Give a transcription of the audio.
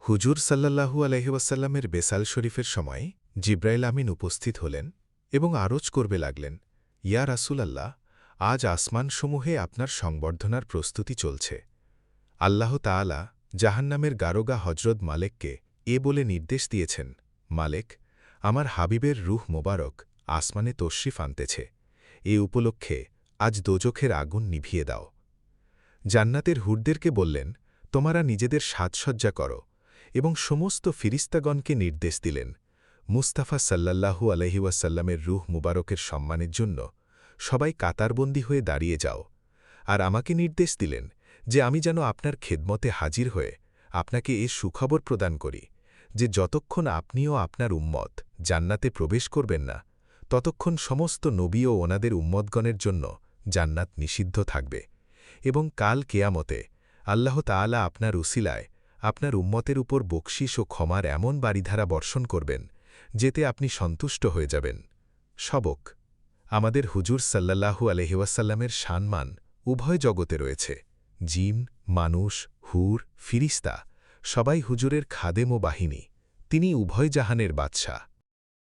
হুজুর সাল্লাল্লাহু আলাইহি ওয়াসাল্লামের বেসাল শরীফের সময় জিব্রাইল আমিন উপস্থিত হলেন এবং আরজ করবে লাগলেন, ইয়া রাসূলাল্লাহ, আজ আসমানসমূহে আপনার সংবর্ধনার প্রস্তুতি চলছে। আল্লাহ তাআলা জাহান্নামের গারোগা হজরত মালেককে এ বলে নির্দেশ দিয়েছেন, মালেক, আমার হাবিবের রূহ মোবারক আসমানে তশরিফ আনতেছে। এ উপলক্ষে আজ দোজখের আগুন নিভিয়ে দাও। জান্নাতের হুরদেরকে বললেন, তোমরা নিজেদের সাজসজ্জা করো, এবং সমস্ত ফিরিস্তাগণকে নির্দেশ দিলেন, মুস্তাফা সাল্লাল্লাহু আলাইহি ওয়াসাল্লামের রূহ মুবারকের সম্মানের জন্য সবাই কাতারবন্দী হয়ে দাঁড়িয়ে যাও। আর আমাকে নির্দেশ দিলেন যে আমি যেন আপনার খেদমতে হাজির হয়ে আপনাকে এ সুখবর প্রদান করি যে যতক্ষণ আপনিও আপনার উম্মত জান্নাতে প্রবেশ করবেন না, ততক্ষণ সমস্ত নবী ও ওনাদের উম্মতগণের জন্য জান্নাত নিষিদ্ধ থাকবে, এবং কাল কেয়ামতে আল্লাহ তাআলা আপনার উসিলায় আপনার উম্মতের উপর বকশিস ও ক্ষমার এমন বারিধারা বর্ষণ করবেন যেতে আপনি সন্তুষ্ট হয়ে যাবেন। সবক, আমাদের হুজুর সাল্লাল্লাহু আলাইহি ওয়াসাল্লামের সম্মান উভয় জগতে রয়েছে। জিন, মানুষ, হুর, ফিরিস্তা সবাই হুজুরের খাদেম ও বাহিনী। তিনি উভয় জাহানের বাদশাহ।